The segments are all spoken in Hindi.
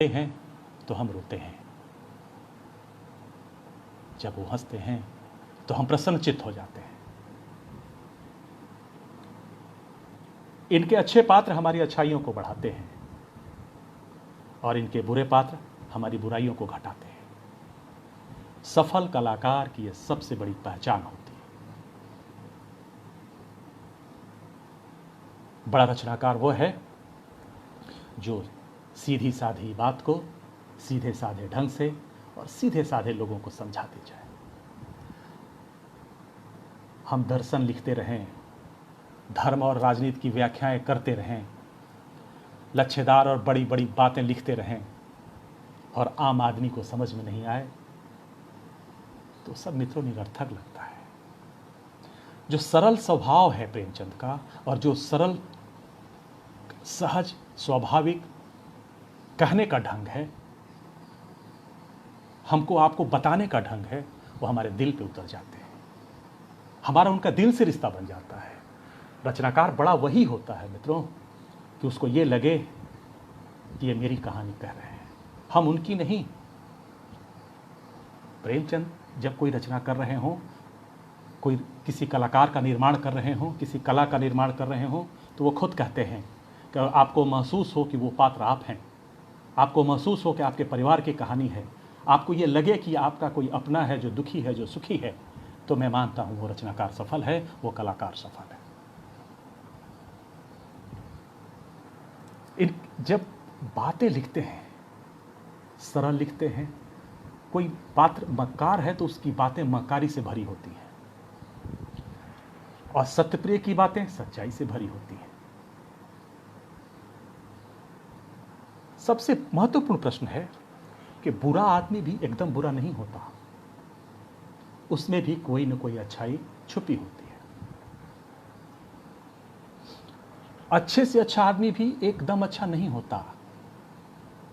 हैं तो हम रोते हैं, जब वो हंसते हैं तो हम प्रसन्नचित्त हो जाते हैं। इनके अच्छे पात्र हमारी अच्छाइयों को बढ़ाते हैं और इनके बुरे पात्र हमारी बुराइयों को घटाते हैं। सफल कलाकार की यह सबसे बड़ी पहचान होती है। बड़ा रचनाकार वो है जो सीधी साधी बात को सीधे साधे ढंग से और सीधे साधे लोगों को समझाते जाए। हम दर्शन लिखते रहें, धर्म और राजनीति की व्याख्याएं करते रहें, लच्छेदार और बड़ी बड़ी बातें लिखते रहें और आम आदमी को समझ में नहीं आए तो सब मित्रों निरर्थक लगता है। जो सरल स्वभाव है प्रेमचंद का और जो सरल सहज स्वाभाविक कहने का ढंग है, हमको आपको बताने का ढंग है, वो हमारे दिल पे उतर जाते हैं। हमारा उनका दिल से रिश्ता बन जाता है। रचनाकार बड़ा वही होता है मित्रों कि उसको ये लगे कि ये मेरी कहानी कह रहे हैं, हम उनकी नहीं। प्रेमचंद जब कोई रचना कर रहे हों, कोई किसी कलाकार का निर्माण कर रहे हों, किसी कला का निर्माण कर रहे हों, तो वो खुद कहते हैं कि आपको महसूस हो कि वो पात्र आप हैं, आपको महसूस हो कि आपके परिवार की कहानी है, आपको ये लगे कि आपका कोई अपना है जो दुखी है, जो सुखी है, तो मैं मानता हूं वो रचनाकार सफल है, वो कलाकार सफल है। इन जब बातें लिखते हैं, सरल लिखते हैं, कोई पात्र मक्कार है तो उसकी बातें मक्कारी से भरी होती हैं और सत्यप्रिय की बातें सच्चाई से भरी होती हैं। सबसे महत्वपूर्ण प्रश्न है कि बुरा आदमी भी एकदम बुरा नहीं होता, उसमें भी कोई न कोई अच्छाई छुपी होती है। अच्छे से अच्छा आदमी भी एकदम अच्छा नहीं होता,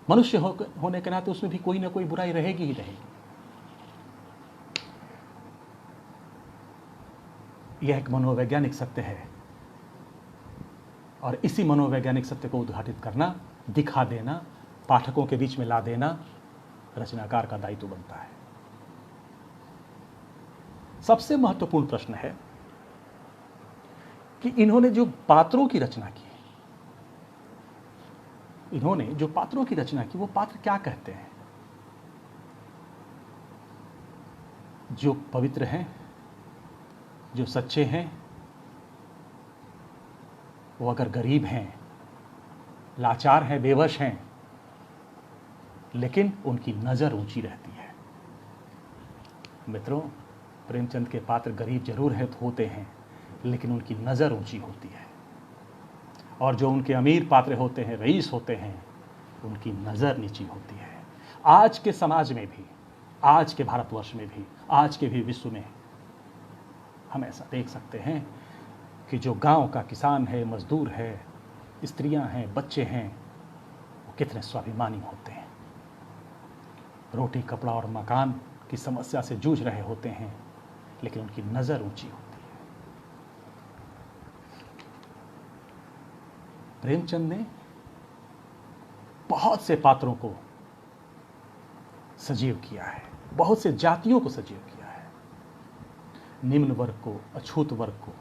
मनुष्य होने के नाते उसमें भी कोई ना कोई बुराई रहेगी ही रहेगी। यह एक मनोवैज्ञानिक सत्य है और इसी मनोवैज्ञानिक सत्य को उद्घाटित करना, दिखा देना, पाठकों के बीच में ला देना रचनाकार का दायित्व बनता है। सबसे महत्वपूर्ण प्रश्न है कि इन्होंने जो पात्रों की रचना की, इन्होंने जो पात्रों की रचना की, वो पात्र क्या कहते हैं? जो पवित्र हैं, जो सच्चे हैं, वो अगर गरीब हैं, लाचार हैं, बेवश हैं, लेकिन उनकी नज़र ऊंची रहती है। मित्रों, प्रेमचंद के पात्र गरीब जरूर होते हैं, लेकिन उनकी नज़र ऊंची होती है। और जो उनके अमीर पात्र होते हैं, रईस होते हैं, उनकी नज़र नीची होती है। आज के समाज में भी, आज के भारतवर्ष में भी, आज के भी विश्व में हम ऐसा देख सकते हैं कि जो गांव का किसान है, मजदूर है, स्त्रियां हैं, बच्चे हैं, वो कितने स्वाभिमानी होते हैं। रोटी, कपड़ा और मकान की समस्या से जूझ रहे होते हैं, लेकिन उनकी नज़र ऊंची होती है। प्रेमचंद ने बहुत से पात्रों को सजीव किया है, बहुत से जातियों को सजीव किया है। निम्न वर्ग को, अछूत वर्ग को,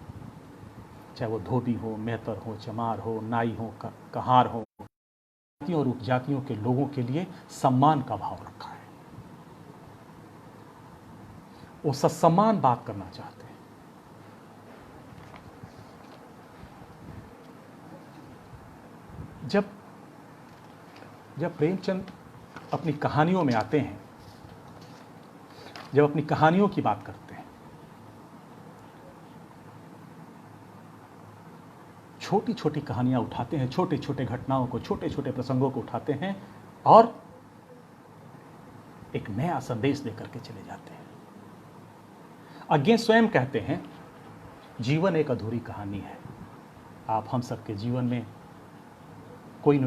चाहे वो धोबी हो, मेहतर हो, चमार हो, नाई हो, कहार हो, जातियों और उपजातियों के लोगों के लिए सम्मान का भाव रखा है। वो ससम्मान बात करना चाहते हैं। जब प्रेमचंद अपनी कहानियों में आते हैं, जब अपनी कहानियों की बात करते हैं, छोटी छोटी कहानियां उठाते हैं, छोटे छोटे घटनाओं को, छोटे छोटे प्रसंगों को उठाते हैं और एक नया संदेश देकर के चले जाते हैं। अज्ञे स्वयं कहते हैं, जीवन एक अधूरी कहानी है। आप हम सबके जीवन में कोई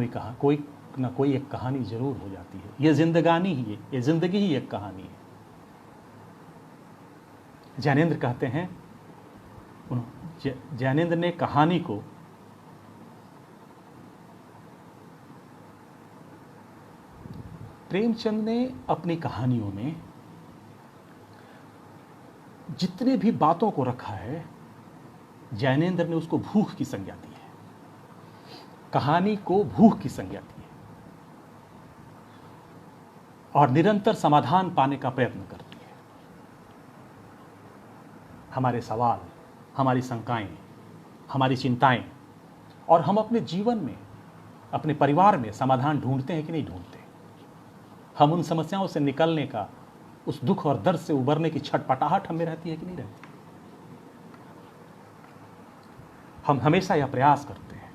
ना कोई एक कहानी जरूर हो जाती है। ये जिंदगानी ही है, ये जिंदगी ही एक कहानी है। ज्ञानेंद्र कहते हैं, ज्ञानेंद्र ने कहानी को प्रेमचंद ने अपनी कहानियों में जितने भी बातों को रखा है, जैनेंद्र ने उसको भूख की संज्ञा दी है। कहानी को भूख की संज्ञा दी है और निरंतर समाधान पाने का प्रयत्न करती है। हमारे सवाल, हमारी शंकाएं, हमारी चिंताएं, और हम अपने जीवन में, अपने परिवार में समाधान ढूंढते हैं कि नहीं ढूंढते। हम उन समस्याओं से निकलने का, उस दुख और दर्द से उबरने की छटपटाहट हमें रहती है कि नहीं रहती। हम हमेशा यह प्रयास करते हैं।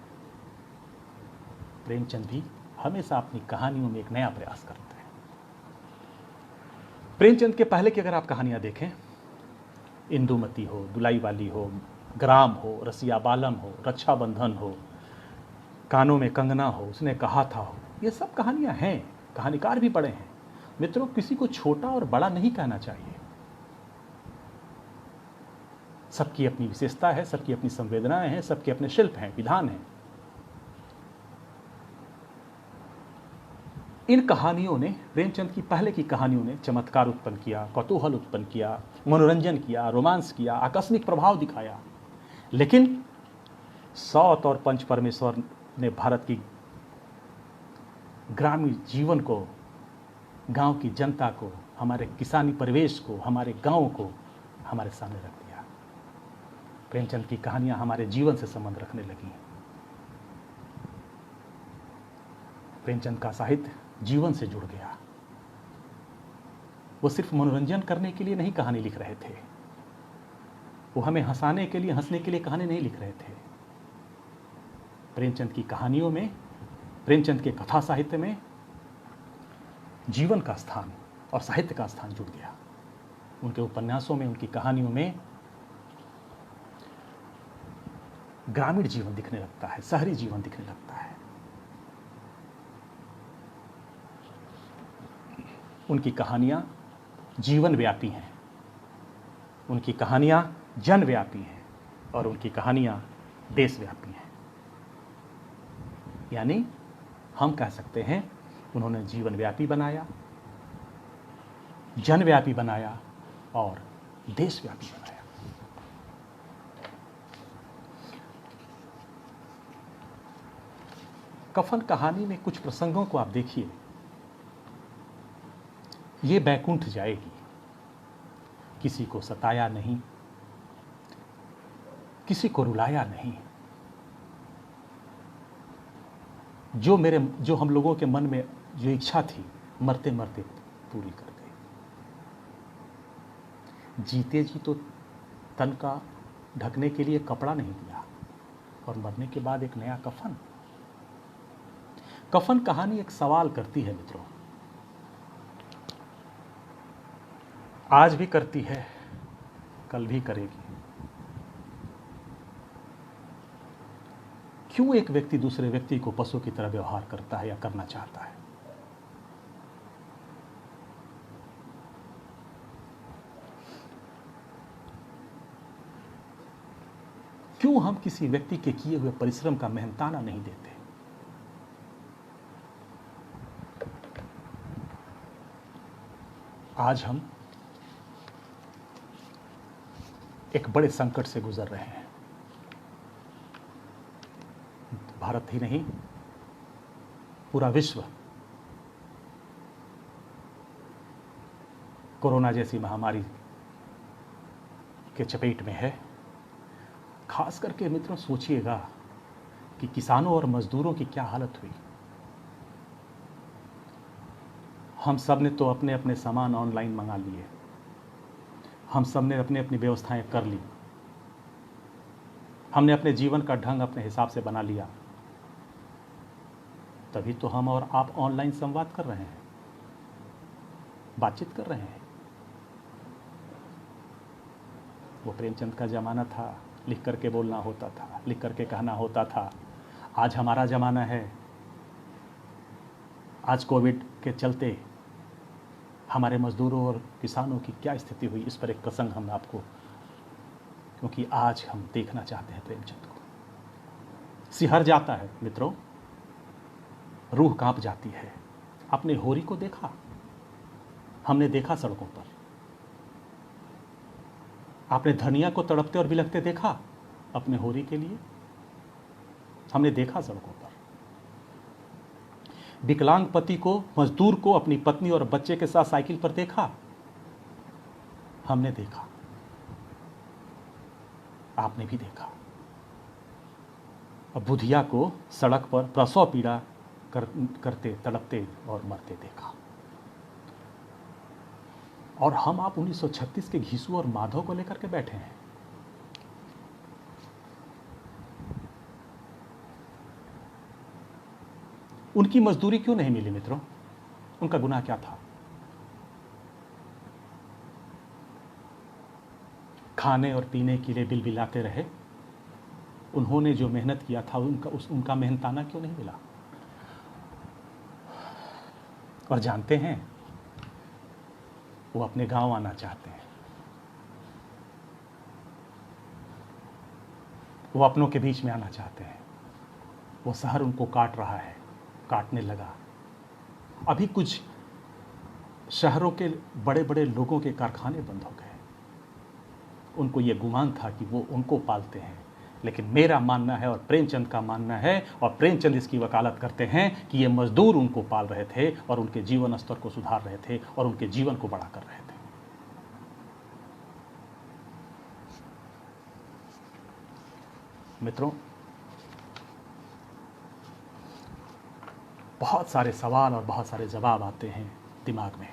प्रेमचंद भी हमेशा अपनी कहानियों में एक नया प्रयास करते हैं। प्रेमचंद के पहले की अगर आप कहानियां देखें, इंदुमती हो, दुलाई वाली हो, ग्राम हो, रसिया बालम हो, रक्षाबंधन हो, कानों में कंगना हो, उसने कहा था हो, ये सब कहानियां हैं। कहानीकार भी बड़े हैं। मित्रों, किसी को छोटा और बड़ा नहीं कहना चाहिए। सबकी अपनी विशेषता है, सबकी अपनी संवेदनाएं हैं, सबके अपने शिल्प हैं, विधान हैं। इन कहानियों ने, प्रेमचंद की पहले की कहानियों ने चमत्कार उत्पन्न किया, कौतूहल उत्पन्न किया, मनोरंजन किया, रोमांस किया, आकस्मिक प्रभाव दिखाया। लेकिन सौत और पंच परमेश्वर ने भारत की ग्रामीण जीवन को, गांव की जनता को, हमारे किसानी परिवेश को, हमारे गांव को हमारे सामने रख दिया। प्रेमचंद की कहानियां हमारे जीवन से संबंध रखने लगी। प्रेमचंद का साहित्य जीवन से जुड़ गया। वो सिर्फ मनोरंजन करने के लिए नहीं कहानी लिख रहे थे, वो हमें हंसाने के लिए, हंसने के लिए कहानी नहीं लिख रहे थे। प्रेमचंद की कहानियों में, प्रेमचंद के कथा साहित्य में जीवन का स्थान और साहित्य का स्थान जुड़ गया। उनके उपन्यासों में, उनकी कहानियों में ग्रामीण जीवन दिखने लगता है, शहरी जीवन दिखने लगता है। उनकी कहानियां जीवन व्यापी हैं, उनकी कहानियां जनव्यापी हैं और उनकी कहानियां देशव्यापी हैं। यानी हम कह सकते हैं उन्होंने जीवन व्यापी बनाया, जनव्यापी बनाया और देशव्यापी बनाया। कफन कहानी में कुछ प्रसंगों को आप देखिए। ये बैकुंठ जाएगी, किसी को सताया नहीं, किसी को रुलाया नहीं। जो हम लोगों के मन में जो इच्छा थी, मरते मरते पूरी कर गई। जीते जी तो तन का ढकने के लिए कपड़ा नहीं दिया और मरने के बाद एक नया कफन। कफन कहानी एक सवाल करती है मित्रों, आज भी करती है, कल भी करेगी। क्यों एक व्यक्ति दूसरे व्यक्ति को पशु की तरह व्यवहार करता है या करना चाहता है? क्यों हम किसी व्यक्ति के किए हुए परिश्रम का मेहनताना नहीं देते? आज हम एक बड़े संकट से गुजर रहे हैं। भारत ही नहीं, पूरा विश्व कोरोना जैसी महामारी के चपेट में है। खास करके मित्रों सोचिएगा कि किसानों और मजदूरों की क्या हालत हुई। हम सब ने तो अपने अपने सामान ऑनलाइन मंगा लिए, हम सब ने अपनी अपनी व्यवस्थाएं कर ली, हमने अपने जीवन का ढंग अपने हिसाब से बना लिया। तभी तो हम और आप ऑनलाइन संवाद कर रहे हैं, बातचीत कर रहे हैं। वो प्रेमचंद का ज़माना था, लिख करके बोलना होता था, लिख करके कहना होता था। आज हमारा ज़माना है। आज कोविड के चलते हमारे मजदूरों और किसानों की क्या स्थिति हुई, इस पर एक प्रसंग हम आपको, क्योंकि आज हम देखना चाहते हैं प्रेमचंद को। सिहर जाता है मित्रों, रूह कांप जाती है। आपने होरी को देखा? हमने देखा सड़कों पर। आपने धनिया को तड़पते और बिलखते देखा अपने होरी के लिए? हमने देखा सड़कों पर। विकलांग पति को, मजदूर को अपनी पत्नी और बच्चे के साथ साइकिल पर देखा? हमने देखा। आपने भी देखा। अब बुधिया को सड़क पर प्रसव पीड़ा करते, तड़पते और मरते देखा। और हम आप 1936 के घीसू और माधव को लेकर के बैठे हैं। उनकी मजदूरी क्यों नहीं मिली मित्रों? उनका गुनाह क्या था? खाने और पीने के लिए बिलबिलाते रहे। उन्होंने जो मेहनत किया था उनका मेहनताना क्यों नहीं मिला? और जानते हैं, वो अपने गांव आना चाहते हैं। वो अपनों के बीच में आना चाहते हैं। वो शहर उनको काट रहा है, काटने लगा। अभी कुछ शहरों के बड़े बड़े लोगों के कारखाने बंद हो गए। उनको ये गुमान था कि वो उनको पालते हैं, लेकिन मेरा मानना है और प्रेमचंद का मानना है, और प्रेमचंद इसकी वकालत करते हैं कि ये मजदूर उनको पाल रहे थे और उनके जीवन स्तर को सुधार रहे थे और उनके जीवन को बड़ा कर रहे थे। मित्रों, बहुत सारे सवाल और बहुत सारे जवाब आते हैं दिमाग में।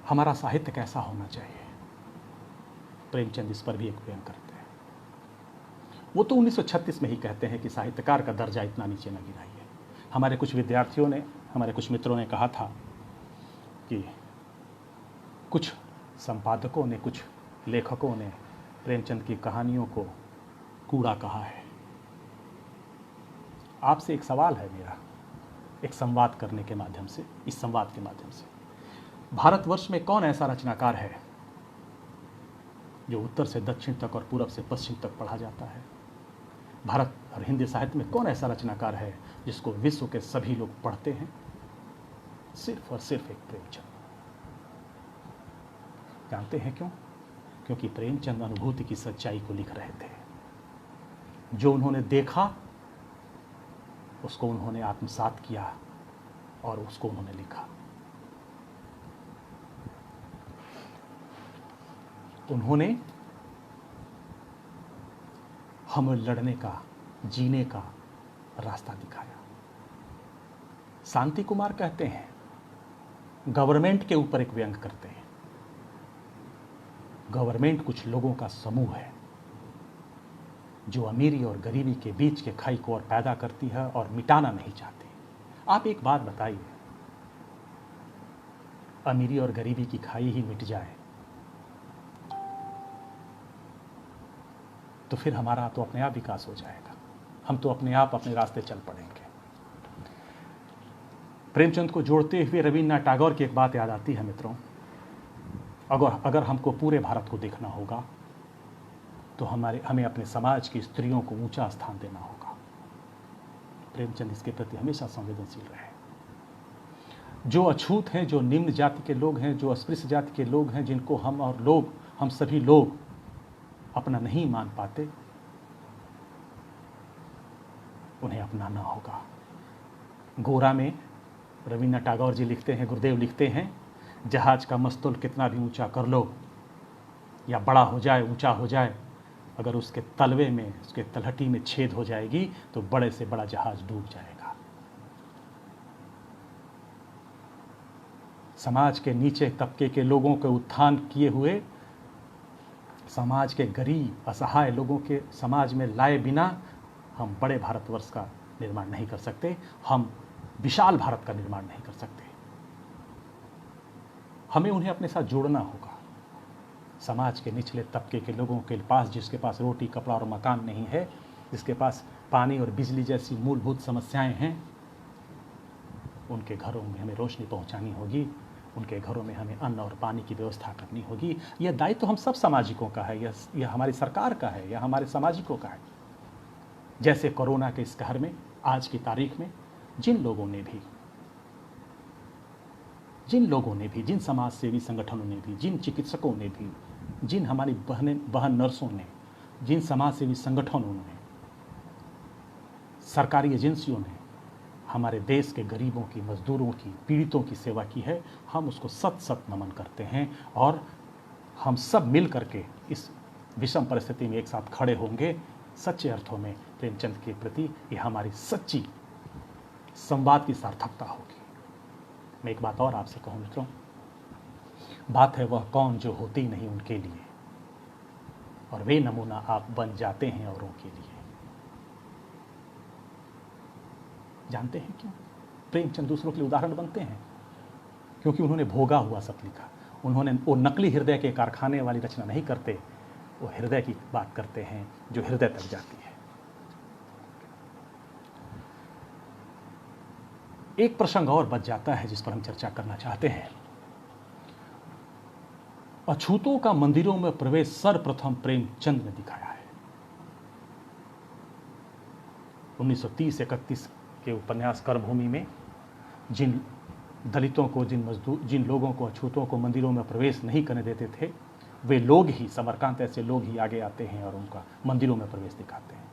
हमारा साहित्य कैसा होना चाहिए? प्रेमचंद इस पर भी एक व्यंग करते हैं। वो तो 1936 में ही कहते हैं कि साहित्यकार का दर्जा इतना नीचे न गिराइए। हमारे कुछ विद्यार्थियों ने, हमारे कुछ मित्रों ने कहा था कि कुछ संपादकों ने, कुछ लेखकों ने प्रेमचंद की कहानियों को कूड़ा कहा है। आपसे एक सवाल है मेरा, एक संवाद करने के माध्यम से, इस संवाद के माध्यम से, भारतवर्ष में कौन ऐसा रचनाकार है जो उत्तर से दक्षिण तक और पूरब से पश्चिम तक पढ़ा जाता है? भारत और हिंदी साहित्य में कौन ऐसा रचनाकार है जिसको विश्व के सभी लोग पढ़ते हैं? सिर्फ और सिर्फ एक प्रेमचंद। जानते हैं क्यों? क्योंकि प्रेमचंद अनुभूति की सच्चाई को लिख रहे थे। जो उन्होंने देखा उसको उन्होंने आत्मसात किया और उसको उन्होंने लिखा। उन्होंने हमें लड़ने का, जीने का रास्ता दिखाया। शांति कुमार कहते हैं, गवर्नमेंट के ऊपर एक व्यंग करते हैं। गवर्नमेंट कुछ लोगों का समूह है जो अमीरी और गरीबी के बीच के खाई को और पैदा करती है और मिटाना नहीं चाहती। आप एक बात बताइए, अमीरी और गरीबी की खाई ही मिट जाए तो फिर हमारा तो अपने आप विकास हो जाएगा। हम तो अपने आप अपने रास्ते चल पड़ेंगे। प्रेमचंद को जोड़ते हुए रविन्द्रनाथ टैगोर की एक बात याद आती है मित्रों। अगर हमको पूरे भारत को देखना होगा तो हमें अपने समाज की स्त्रियों को ऊंचा स्थान देना होगा। प्रेमचंद इसके प्रति हमेशा संवेदनशील रहे। जो अछूत हैं, जो निम्न जाति के लोग हैं, जो अस्पृश्य जाति के लोग हैं, जिनको हम सभी लोग अपना नहीं मान पाते, उन्हें अपनाना होगा। गोरा में रविन्द्रनाथ टैगोर जी लिखते हैं, गुरुदेव लिखते हैं, जहाज का मस्तूल कितना भी ऊंचा कर लो या बड़ा हो जाए, ऊंचा हो जाए, अगर उसके तलवे में, उसके तलहटी में छेद हो जाएगी तो बड़े से बड़ा जहाज डूब जाएगा। समाज के नीचे तबके के लोगों के उत्थान किए हुए, समाज के गरीब असहाय लोगों के समाज में लाए बिना हम बड़े भारतवर्ष का निर्माण नहीं कर सकते, हम विशाल भारत का निर्माण नहीं कर सकते। हमें उन्हें अपने साथ जोड़ना होगा। समाज के निचले तबके के लोगों के पास, जिसके पास रोटी, कपड़ा और मकान नहीं है, जिसके पास पानी और बिजली जैसी मूलभूत समस्याएं हैं, उनके घरों में हमें रोशनी पहुंचानी होगी। उनके घरों में हमें अन्न और पानी की व्यवस्था करनी होगी। यह दायित्व हम सब सामाजिकों का है, यह हमारी सरकार का है, यह हमारे सामाजिकों का है। जैसे कोरोना के इस कहर में आज की तारीख में जिन लोगों ने भी, जिन समाज सेवी संगठनों ने भी, जिन चिकित्सकों ने भी, जिन हमारी बहन नर्सों ने, जिन समाज सेवी संगठनों ने, सरकारी एजेंसियों ने हमारे देश के गरीबों की, मजदूरों की, पीड़ितों की सेवा की है, हम उसको सत सत नमन करते हैं। और हम सब मिल करके इस विषम परिस्थिति में एक साथ खड़े होंगे। सच्चे अर्थों में प्रेमचंद के प्रति ये हमारी सच्ची संवाद की सार्थकता होगी। मैं एक बात और आपसे कहूँ मित्रों, बात है वह कौन जो होती नहीं उनके लिए, और वे नमूना आप बन जाते हैं औरों के लिए। जानते हैं क्यों प्रेमचंद दूसरों के लिए उदाहरण बनते हैं? क्योंकि उन्होंने भोगा हुआ सब लिखा। उन्होंने वो नकली हृदय के कारखाने वाली रचना नहीं करते, वो हृदय की बात करते हैं जो हृदय तक जाती है। एक प्रसंग और बच जाता है जिस पर हम चर्चा करना चाहते हैं। अछूतों का मंदिरों में प्रवेश सर्वप्रथम प्रेमचंद ने दिखाया है। 1930-31 के उपन्यास कर्मभूमि में जिन दलितों को, जिन लोगों को, अछूतों को मंदिरों में प्रवेश नहीं करने देते थे, वे लोग ही, समरकांत ऐसे लोग ही आगे आते हैं और उनका मंदिरों में प्रवेश दिखाते हैं।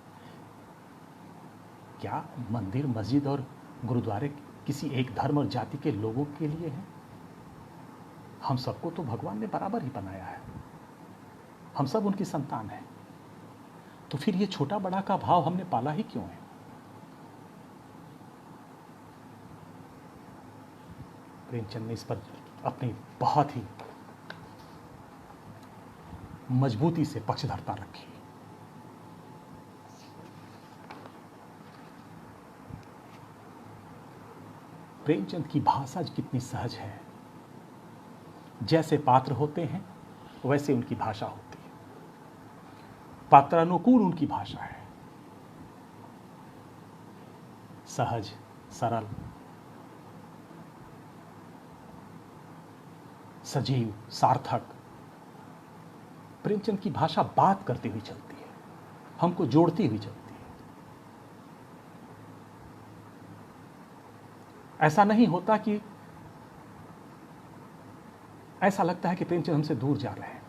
क्या मंदिर, मस्जिद और गुरुद्वारे किसी एक धर्म और जाति के लोगों के लिए हैं? हम सबको तो भगवान ने बराबर ही बनाया है, हम सब उनकी संतान हैं। तो फिर ये छोटा बड़ा का भाव हमने पाला ही क्यों है? प्रेमचंद ने इस पर अपनी बहुत ही मजबूती से पक्षधरता रखी। प्रेमचंद की भाषा कितनी सहज है। जैसे पात्र होते हैं वैसे उनकी भाषा होती है, पात्रानुकूल उनकी भाषा है। सहज, सरल, सजीव, सार्थक। प्रेमचंद की भाषा बात करती हुई चलती है, हमको जोड़ती हुई चलती है। ऐसा नहीं होता कि ऐसा लगता है कि प्रेमचंद हमसे दूर जा रहे हैं।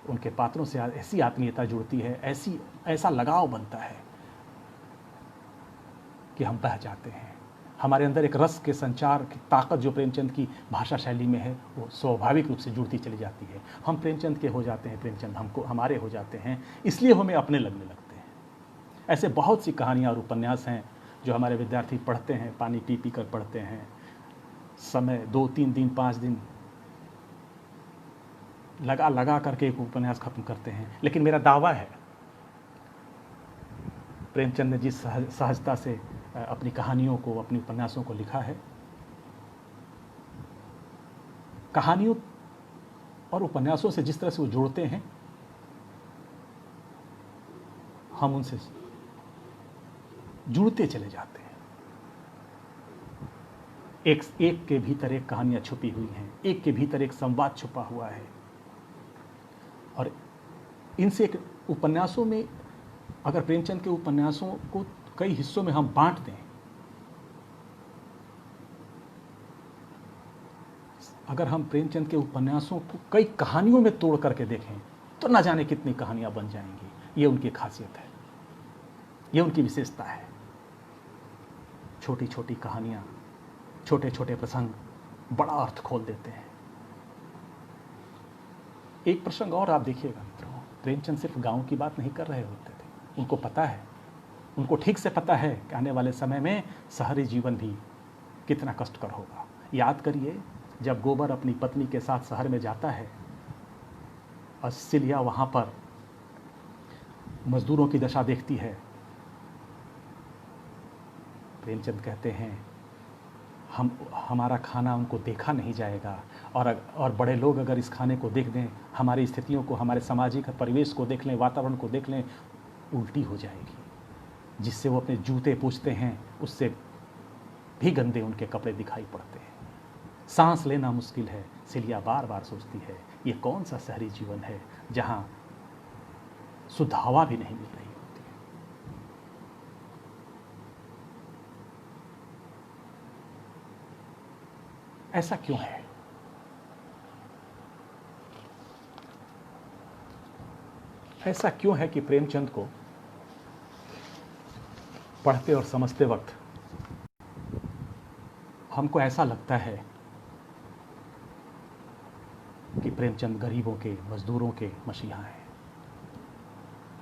उनके पात्रों से ऐसी आत्मीयता जुड़ती है, ऐसा लगाव बनता है कि हम बह जाते हैं। हमारे अंदर एक रस के संचार की ताकत जो प्रेमचंद की भाषा शैली में है, वो स्वाभाविक रूप से जुड़ती चली जाती है। हम प्रेमचंद के हो जाते हैं, प्रेमचंद हमारे हो जाते हैं, इसलिए हमें अपने लगने लगते हैं। ऐसे बहुत सी कहानियाँ और उपन्यास हैं जो हमारे विद्यार्थी पढ़ते हैं, पानी पी पी कर पढ़ते हैं। समय 2-3 दिन, 5 दिन लगा करके एक उपन्यास खत्म करते हैं। लेकिन मेरा दावा है, प्रेमचंद ने जिस सहजता से अपनी कहानियों को, अपनी उपन्यासों को लिखा है, कहानियों और उपन्यासों से जिस तरह से वो जोड़ते हैं, हम उनसे जुड़ते चले जाते हैं। एक के भीतर एक कहानियां छुपी हुई हैं, एक के भीतर एक संवाद छुपा हुआ है। और इनसे एक उपन्यासों में, अगर प्रेमचंद के उपन्यासों को कई हिस्सों में हम बांट दें, अगर हम प्रेमचंद के उपन्यासों को कई कहानियों में तोड़ करके देखें, तो न जाने कितनी कहानियां बन जाएंगी। ये उनकी खासियत है, ये उनकी विशेषता है। छोटी छोटी कहानियां, छोटे छोटे प्रसंग बड़ा अर्थ खोल देते हैं। एक प्रसंग और आप देखिएगा मित्रों, प्रेमचंद सिर्फ गांव की बात नहीं कर रहे होते थे। उनको पता है, उनको ठीक से पता है कि आने वाले समय में शहरी जीवन भी कितना कष्टकर होगा। याद करिए, जब गोबर अपनी पत्नी के साथ शहर में जाता है और सिलिया वहाँ पर मजदूरों की दशा देखती है, प्रेमचंद कहते हैं हमारा खाना उनको देखा नहीं जाएगा, और बड़े लोग अगर इस खाने को देख दें, हमारी स्थितियों को, हमारे सामाजिक परिवेश को देख लें, वातावरण को देख लें, उल्टी हो जाएगी। जिससे वो अपने जूते पूछते हैं, उससे भी गंदे उनके कपड़े दिखाई पड़ते हैं। सांस लेना मुश्किल है। सिलिया बार बार सोचती है, ये कौन सा शहरी जीवन है जहाँ शुद्ध हवा भी नहीं मिल रही होती है। ऐसा क्यों है? ऐसा क्यों है कि प्रेमचंद को पढ़ते और समझते वक्त हमको ऐसा लगता है कि प्रेमचंद गरीबों के, मजदूरों के मसीहा हैं?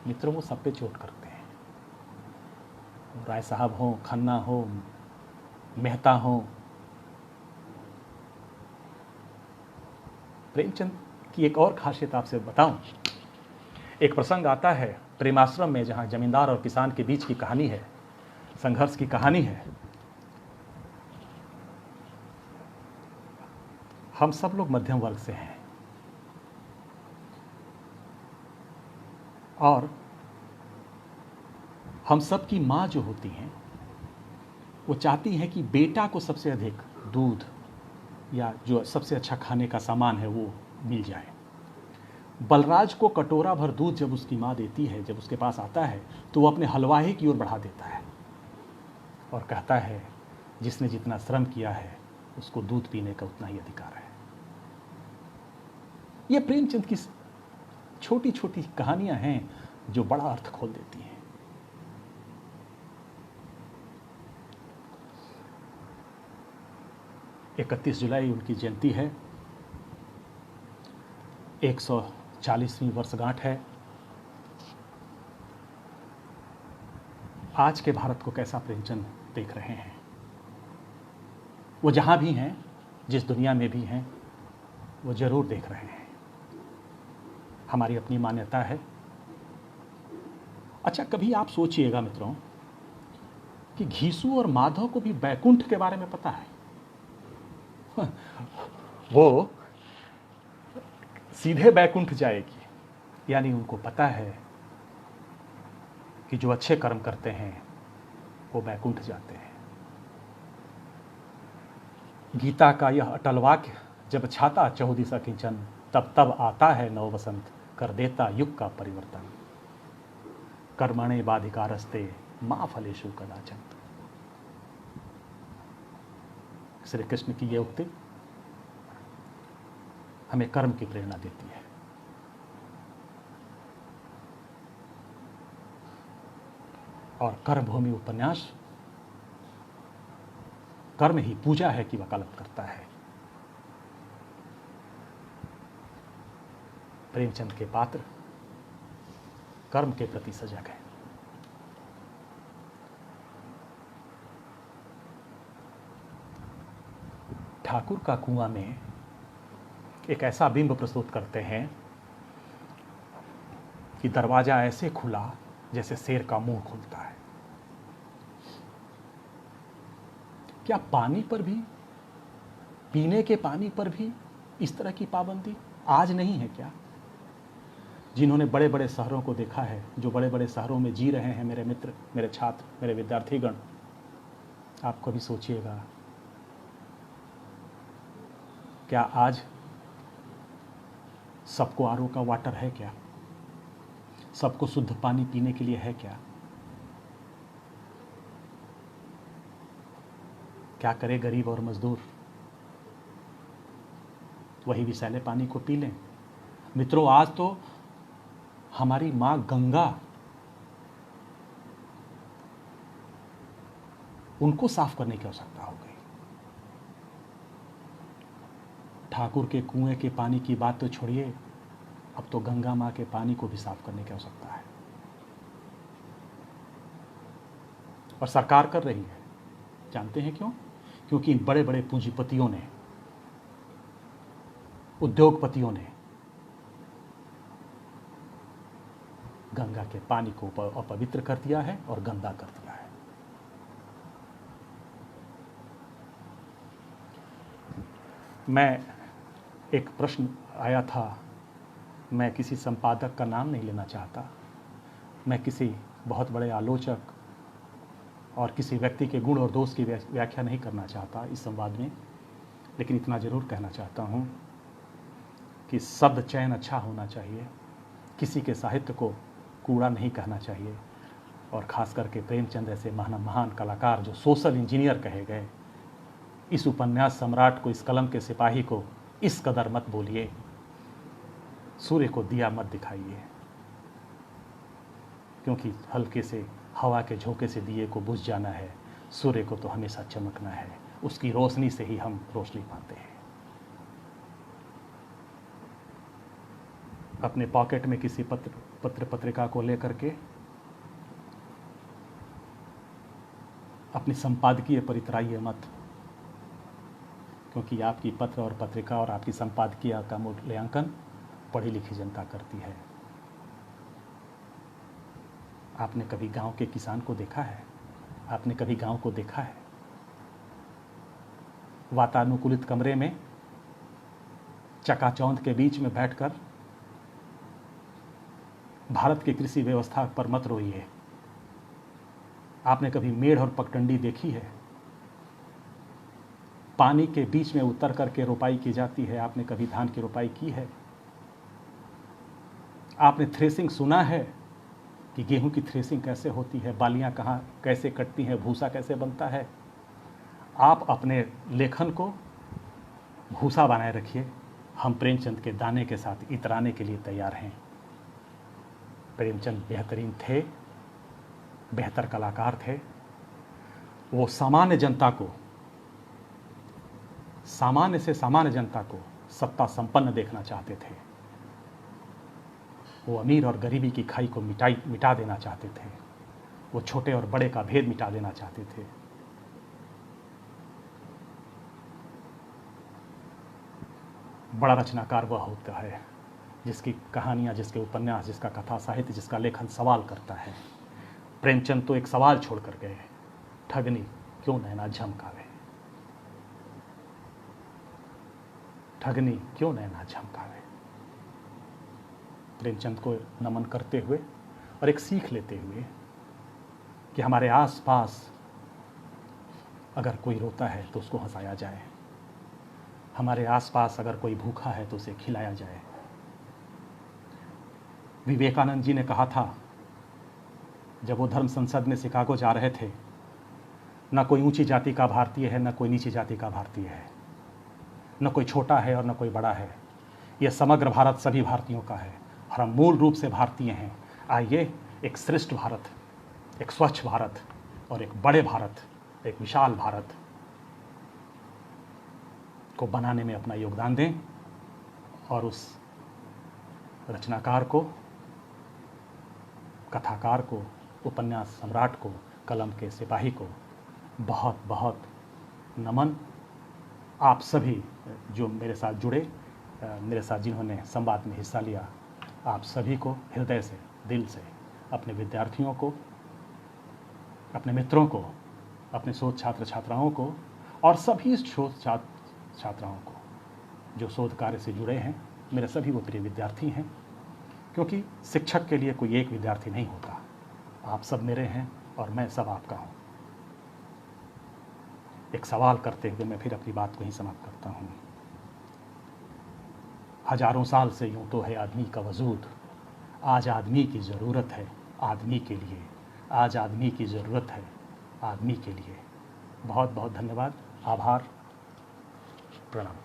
मित्रों, वो सब पे चोट करते हैं। राय साहब हो, खन्ना हो, मेहता हो, प्रेमचंद की एक और खासियत आपसे बताऊं। एक प्रसंग आता है प्रेमाश्रम में, जहां जमींदार और किसान के बीच की कहानी है, संघर्ष की कहानी है। हम सब लोग मध्यम वर्ग से हैं और हम सब की माँ जो होती हैं वो चाहती हैं कि बेटा को सबसे अधिक दूध या जो सबसे अच्छा खाने का सामान है वो मिल जाए। बलराज को कटोरा भर दूध जब उसकी माँ देती है, जब उसके पास आता है, तो वो अपने हलवाही की ओर बढ़ा देता है और कहता है जिसने जितना श्रम किया है उसको दूध पीने का उतना ही अधिकार है। ये प्रेमचंद की छोटी छोटी कहानियां हैं जो बड़ा अर्थ खोल देती हैं। 31 जुलाई उनकी जयंती है, 140वीं वर्षगांठ है। आज के भारत को कैसा प्रेमचंद देख रहे हैं? वो जहां भी हैं, जिस दुनिया में भी हैं, वो जरूर देख रहे हैं। हमारी अपनी मान्यता है। अच्छा, कभी आप सोचिएगा मित्रों कि घीसू और माधव को भी बैकुंठ के बारे में पता है। वो सीधे बैकुंठ जाएगी, यानी उनको पता है कि जो अच्छे कर्म करते हैं वो बैकुंठ जाते हैं। गीता का यह अटल वाक्य, जब छाता चहुदिशा किंचन, तब तब आता है नव बसंत, कर देता युग का परिवर्तन। कर्मणे बाधिकारस्ते मां फलेषु कदाचन। श्री कृष्ण की यह उक्ति हमें कर्म की प्रेरणा देती है। और कर्मभूमि उपन्यास कर्म ही पूजा है की वकालत करता है। प्रेमचंद के पात्र कर्म के प्रति सजग है। ठाकुर का कुआं में एक ऐसा बिंब प्रस्तुत करते हैं कि दरवाजा ऐसे खुला जैसे शेर का मुंह खुलता है। क्या पानी पर भी, पीने के पानी पर भी इस तरह की पाबंदी आज नहीं है क्या? जिन्होंने बड़े बड़े शहरों को देखा है, जो बड़े बड़े शहरों में जी रहे हैं, मेरे मित्र, मेरे छात्र, मेरे विद्यार्थीगण, आप कभी सोचिएगा, क्या आज सबको आरओ का वाटर है क्या? सबको शुद्ध पानी पीने के लिए है क्या? क्या करे गरीब और मजदूर? वही विषैले पानी को पी लें। मित्रों, आज तो हमारी मां गंगा, उनको साफ करने की आवश्यकता हो गई। ठाकुर के कुएं के पानी की बात तो छोड़िए, अब तो गंगा मां के पानी को भी साफ करने की आवश्यकता है। और सरकार कर रही है। जानते हैं क्यों? क्योंकि बड़े बड़े पूंजीपतियों ने, उद्योगपतियों ने गंगा के पानी को अपवित्र कर दिया है और गंदा कर दिया है। मैं एक प्रश्न आया था, मैं किसी संपादक का नाम नहीं लेना चाहता, मैं किसी बहुत बड़े आलोचक और किसी व्यक्ति के गुण और दोष की व्याख्या नहीं करना चाहता इस संवाद में, लेकिन इतना ज़रूर कहना चाहता हूँ कि शब्द चयन अच्छा होना चाहिए, किसी के साहित्य को कूड़ा नहीं कहना चाहिए। और ख़ास करके प्रेमचंद ऐसे महान कलाकार जो सोशल इंजीनियर कहे गए, इस उपन्यास सम्राट को, इस कलम के सिपाही को इस कदर मत बोलिए, सूर्य को दिया मत दिखाइए, क्योंकि हल्के से हवा के झोंके से दिए को बुझ जाना है, सूर्य को तो हमेशा चमकना है, उसकी रोशनी से ही हम रोशनी पाते हैं। अपने पॉकेट में किसी पत्रिका को लेकर के अपनी संपादकीय पर इतराइए मत, क्योंकि आपकी पत्र और पत्रिका और आपकी संपादकीय का मूल्यांकन पढ़ी लिखी जनता करती है। आपने कभी गांव के किसान को देखा है? आपने कभी गांव को देखा है? वातानुकूलित कमरे में चकाचौंध के बीच में बैठकर भारत की कृषि व्यवस्था पर मत रोइए। आपने कभी मेढ़ और पगडंडी देखी है? पानी के बीच में उतर करके रोपाई की जाती है। आपने कभी धान की रोपाई की है? आपने थ्रेसिंग सुना है कि गेहूं की थ्रेसिंग कैसे होती है, बालियां कहाँ कैसे कटती हैं, भूसा कैसे बनता है? आप अपने लेखन को भूसा बनाए रखिए, हम प्रेमचंद के दाने के साथ इतराने के लिए तैयार हैं। प्रेमचंद बेहतरीन थे, बेहतर कलाकार थे। वो सामान्य जनता को, सामान्य से सामान्य जनता को सत्ता संपन्न देखना चाहते थे। वो अमीर और गरीबी की खाई को मिटा देना चाहते थे। वो छोटे और बड़े का भेद मिटा देना चाहते थे। बड़ा रचनाकार वह होता है जिसकी कहानियाँ, जिसके उपन्यास, जिसका कथा साहित्य, जिसका लेखन सवाल करता है। प्रेमचंद तो एक सवाल छोड़ कर गए, ठगनी क्यों नैना झमकावे, ठगनी क्यों नैना झमकावे। प्रेमचंद को नमन करते हुए और एक सीख लेते हुए कि हमारे आसपास अगर कोई रोता है तो उसको हंसाया जाए, हमारे आसपास अगर कोई भूखा है तो उसे खिलाया जाए। विवेकानंद जी ने कहा था, जब वो धर्म संसद में शिकागो जा रहे थे, न कोई ऊंची जाति का भारतीय है, न कोई नीची जाति का भारतीय है, न कोई छोटा है और न कोई बड़ा है। यह समग्र भारत सभी भारतीयों का है और हम मूल रूप से भारतीय हैं। आइए एक श्रेष्ठ भारत, एक स्वच्छ भारत और एक बड़े भारत, एक विशाल भारत को बनाने में अपना योगदान दें और उस रचनाकार को, कथाकार को, उपन्यास सम्राट को, कलम के सिपाही को बहुत बहुत नमन। आप सभी जो मेरे साथ जुड़े, मेरे साथ जिन्होंने संवाद में हिस्सा लिया, आप सभी को हृदय से, दिल से, अपने विद्यार्थियों को, अपने मित्रों को, अपने शोध छात्र छात्राओं को और सभी शोध छात्राओं को जो शोध कार्य से जुड़े हैं, मेरे सभी वो प्रिय विद्यार्थी हैं, क्योंकि शिक्षक के लिए कोई एक विद्यार्थी नहीं होता। आप सब मेरे हैं और मैं सब आपका हूँ। एक सवाल करते हुए मैं फिर अपनी बात को ही समाप्त करता हूँ। हजारों साल से यूं तो है आदमी का वजूद, आज आदमी की ज़रूरत है आदमी के लिए, आज आदमी की ज़रूरत है आदमी के लिए। बहुत बहुत धन्यवाद, आभार, प्रणाम।